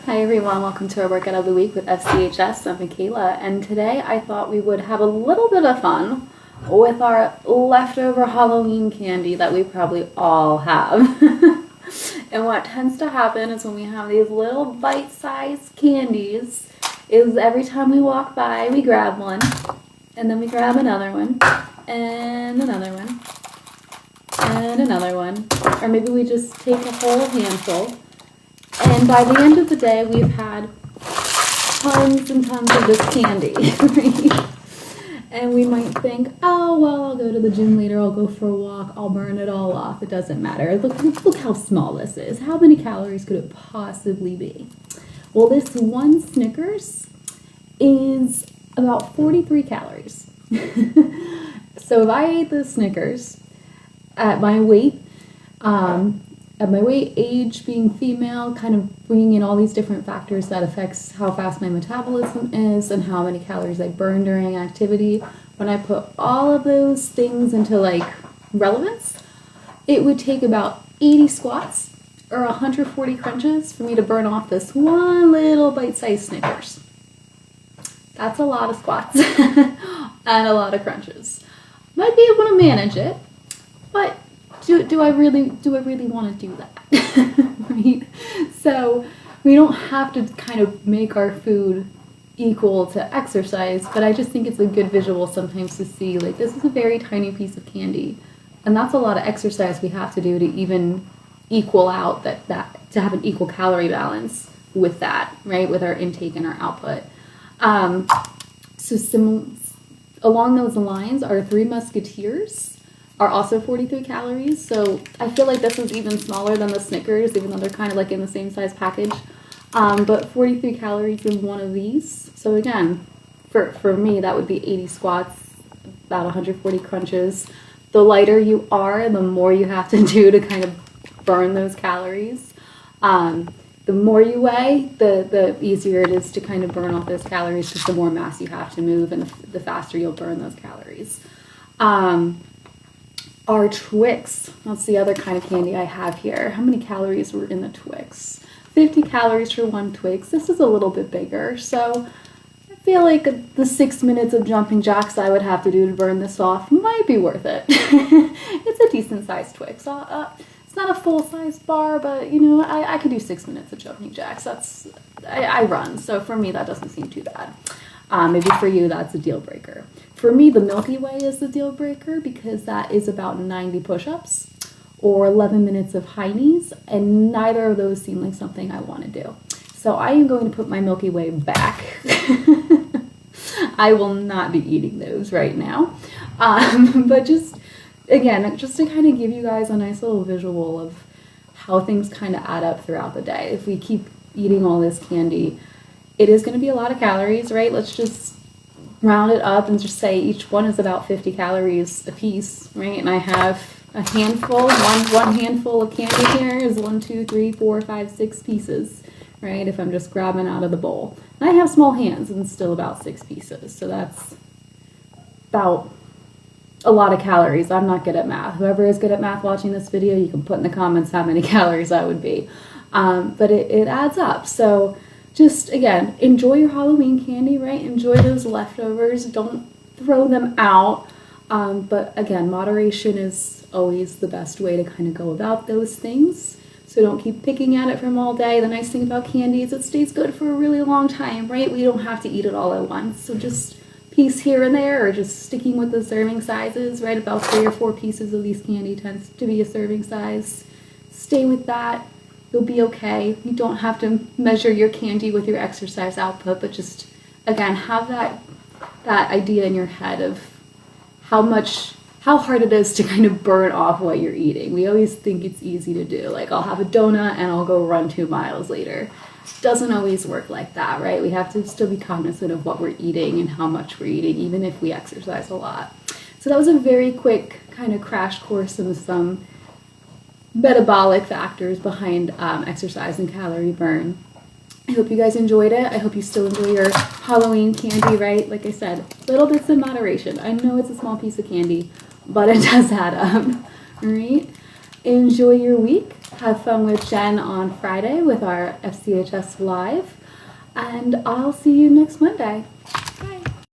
Hi everyone, welcome to our workout of the week with FCHS. I'm Michaela, and today I thought we would have a little bit of fun with our leftover Halloween candy that we probably all have. And what tends to happen is when we have these little bite-sized candies, is every time we walk by, we grab one, and then we grab another one, and another one, and another one, or maybe we just take a whole handful. And by the end of the day, we've had tons and tons of this candy, right? And we might think, oh, well, I'll go to the gym later, I'll go for a walk, I'll burn it all off. It doesn't matter. Look how small this is. How many calories could it possibly be? Well, this one Snickers is about 43 calories. So if I ate the Snickers at my weight, age, being female, kind of bringing in all these different factors that affects how fast my metabolism is and how many calories I burn during activity. When I put all of those things into like relevance, it would take about 80 squats or 140 crunches for me to burn off this one little bite-sized Snickers. That's a lot of squats and a lot of crunches. Might be able to manage it, but do I really want to do that? Right? So we don't have to kind of make our food equal to exercise, but I just think it's a good visual sometimes to see, like, this is a very tiny piece of candy, and that's a lot of exercise we have to do to even equal out that to have an equal calorie balance with that, right, with our intake and our output. Along those lines, our Three Musketeers are also 43 calories, so I feel like this is even smaller than the Snickers, even though they're kind of like in the same size package. But 43 calories in one of these. So again, for me, that would be 80 squats, about 140 crunches. The lighter you are, the more you have to do to kind of burn those calories. The more you weigh, the easier it is to kind of burn off those calories, because the more mass you have to move and the faster you'll burn those calories. Our Twix, that's the other kind of candy I have here. How many calories were in the Twix? 50 calories for one Twix. This is a little bit bigger, so I feel like the 6 minutes of jumping jacks I would have to do to burn this off might be worth it. It's a decent sized Twix. It's not a full-size bar, but you know, I could do 6 minutes of jumping jacks. I run, so for me that doesn't seem too bad. Maybe for you that's a deal breaker. For me, the Milky Way is the deal breaker, because that is about 90 push-ups or 11 minutes of high knees, and neither of those seem like something I want to do. So I am going to put my Milky Way back. I will not be eating those right now. But just to kind of give you guys a nice little visual of how things kind of add up throughout the day. If we keep eating all this candy, it is going to be a lot of calories, right? Let's just round it up and just say each one is about 50 calories a piece, right? And I have a handful, one handful of candy here is 1, 2, 3, 4, 5, 6 pieces, right? If I'm just grabbing out of the bowl. And I have small hands and still about 6 pieces. So that's about a lot of calories. I'm not good at math. Whoever is good at math watching this video, you can put in the comments how many calories that would be. But it adds up. So just, again, enjoy your Halloween candy, right? Enjoy those leftovers. Don't throw them out. But again, moderation is always the best way to kind of go about those things. So don't keep picking at it from all day. The nice thing about candy is it stays good for a really long time, right? We don't have to eat it all at once. So just piece here and there, or just sticking with the serving sizes, right? About 3 or 4 pieces of these candy tends to be a serving size. Stay with that. You'll be okay. You don't have to measure your candy with your exercise output, but just, again, have that idea in your head of how hard it is to kind of burn off what you're eating. We always think it's easy to do. Like, I'll have a donut and I'll go run 2 miles later. Doesn't always work like that, right? We have to still be cognizant of what we're eating and how much we're eating, even if we exercise a lot. So that was a very quick kind of crash course in some metabolic factors behind exercise and calorie burn. I hope you guys enjoyed it. I hope you still enjoy your Halloween candy, right? Like I said, little bits in moderation. I know it's a small piece of candy, but it does add up, all right? enjoy your week. Have fun with Jen on Friday with our FCHS Live. And I'll see you next Monday.